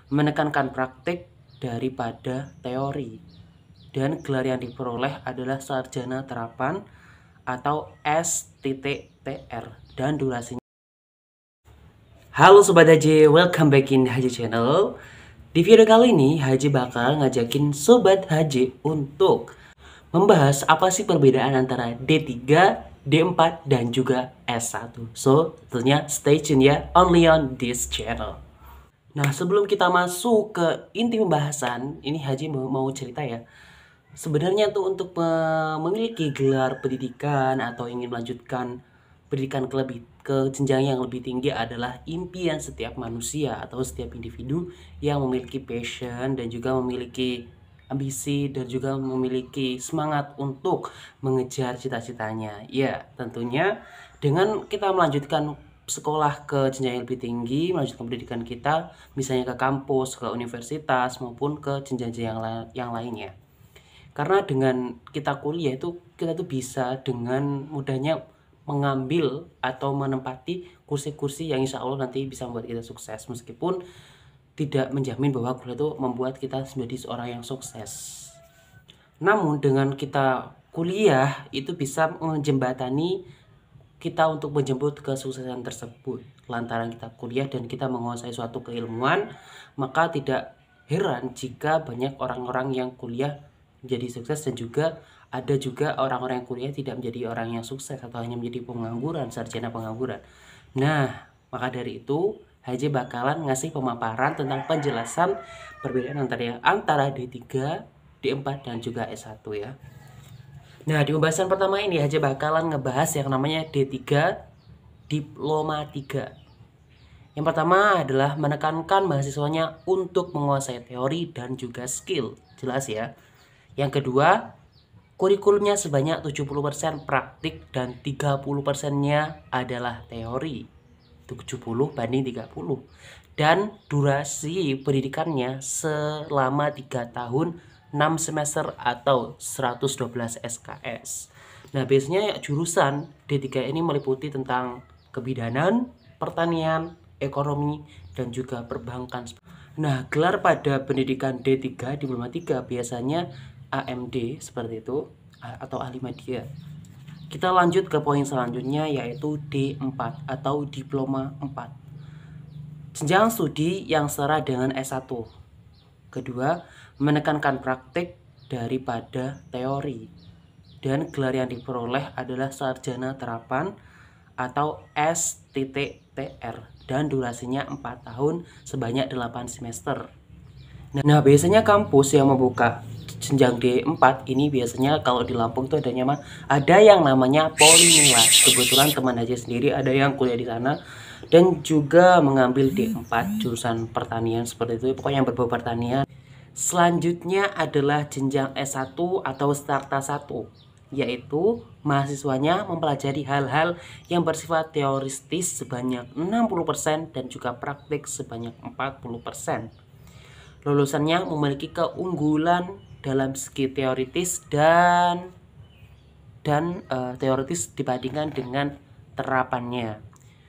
menekankan praktik daripada teori. Dan gelar yang diperoleh adalah sarjana terapan atau STTR dan durasinya. Halo Sobat Haji, welcome back in Haji Channel. Di video kali ini Haji bakal ngajakin Sobat Haji untuk membahas apa sih perbedaan antara D3, D4, dan juga S1. So, tentunya stay tune ya, only on this channel. Nah, sebelum kita masuk ke inti pembahasan, ini Haji mau cerita ya. Sebenarnya tuh untuk memiliki gelar pendidikan atau ingin melanjutkan pendidikan ke jenjang yang lebih tinggi adalah impian setiap manusia atau setiap individu yang memiliki passion dan juga memiliki ambisi dan juga memiliki semangat untuk mengejar cita-citanya. Ya, tentunya dengan kita melanjutkan sekolah ke jenjang yang lebih tinggi, melanjutkan pendidikan kita, misalnya ke kampus, ke universitas maupun ke jenjang-jenjang yang lainnya. Karena dengan kita kuliah itu kita tuh bisa dengan mudahnya mengambil atau menempati kursi-kursi yang insya Allah nanti bisa membuat kita sukses, meskipun tidak menjamin bahwa kuliah itu membuat kita menjadi seorang yang sukses. Namun dengan kita kuliah itu bisa menjembatani kita untuk menjemput kesuksesan tersebut. Lantaran kita kuliah dan kita menguasai suatu keilmuan, maka tidak heran jika banyak orang-orang yang kuliah menjadi sukses dan juga ada juga orang-orang yang kuliah tidak menjadi orang yang sukses atau hanya menjadi pengangguran, sarjana pengangguran. Nah, maka dari itu Haji bakalan ngasih pemaparan tentang penjelasan perbedaan antara D3, D4 dan juga S1 ya. Nah, di pembahasan pertama ini Haji bakalan ngebahas yang namanya D3 Diploma 3. Yang pertama adalah menekankan mahasiswanya untuk menguasai teori dan juga skill. Jelas ya. Yang kedua, kurikulumnya sebanyak 70% praktik dan 30%-nya adalah teori. 70 banding 30. Dan durasi pendidikannya selama 3 tahun 6 semester atau 112 SKS. Nah, biasanya jurusan D3 ini meliputi tentang kebidanan, pertanian, ekonomi, dan juga perbankan. Nah, gelar pada pendidikan D3 Diploma 3 biasanya AMD seperti itu atau ahli media. Kita lanjut ke poin selanjutnya yaitu D4 atau Diploma 4. Jenjang studi yang setara dengan S1. Kedua, menekankan praktik daripada teori. Dan gelar yang diperoleh adalah sarjana terapan atau STTR dan durasinya 4 tahun sebanyak 8 semester. Nah, biasanya kampus yang membuka jenjang D4 ini biasanya kalau di Lampung itu ada yang namanya Polimila. Kebetulan teman aja sendiri ada yang kuliah di sana dan juga mengambil D4 jurusan pertanian seperti itu, pokoknya yang berbau pertanian. Selanjutnya adalah jenjang S1 atau Starta 1, yaitu mahasiswanya mempelajari hal-hal yang bersifat teoristis sebanyak 60% dan juga praktik sebanyak 40%. Lulusannya memiliki keunggulan dalam segi teoritis dan teoritis dibandingkan dengan terapannya.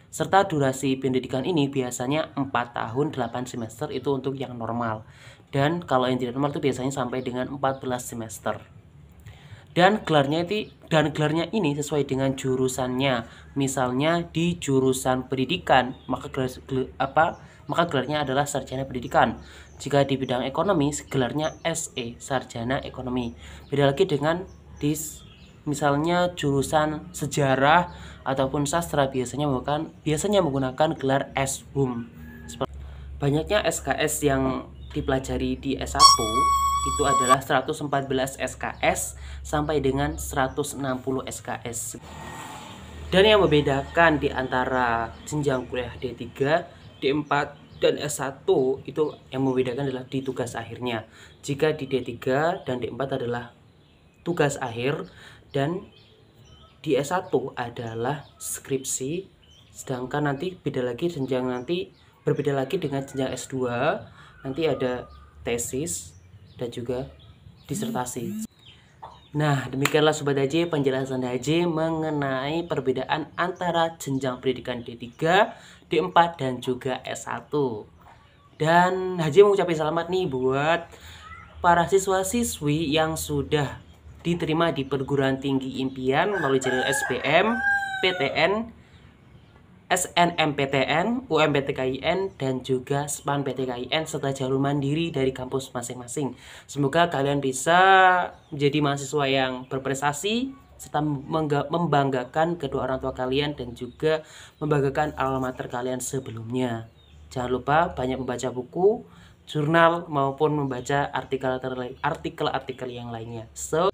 Serta durasi pendidikan ini biasanya 4 tahun 8 semester itu untuk yang normal. Dan kalau yang tidak normal itu biasanya sampai dengan 14 semester. Dan gelarnya ini sesuai dengan jurusannya. Misalnya di jurusan pendidikan, maka gelarnya adalah sarjana pendidikan. Jika di bidang ekonomi, gelarnya SE, sarjana ekonomi. Beda lagi dengan misalnya jurusan sejarah ataupun sastra biasanya menggunakan gelar S.Hum. Banyaknya SKS yang dipelajari di S1 itu adalah 114 SKS sampai dengan 160 SKS. Dan yang membedakan di antara jenjang kuliah D3, D4, dan S1 itu yang membedakan adalah di tugas akhirnya. Jika di D3 dan D4 adalah tugas akhir dan di S1 adalah skripsi, sedangkan nanti berbeda lagi dengan jenjang S2, nanti ada tesis dan juga disertasi. Nah, demikianlah Sobat Haji penjelasan Haji mengenai perbedaan antara jenjang pendidikan D3, D4, dan juga S1. Dan Haji mengucapkan selamat nih buat para siswa-siswi yang sudah diterima di perguruan tinggi impian melalui jalur SBM, PTN, SNMPTN, UMPTKIN, dan juga SPAN PTKIN serta jalur mandiri dari kampus masing-masing. Semoga kalian bisa menjadi mahasiswa yang berprestasi serta membanggakan kedua orang tua kalian dan juga membanggakan alma mater kalian sebelumnya. Jangan lupa banyak membaca buku, jurnal maupun membaca artikel-artikel yang lainnya. So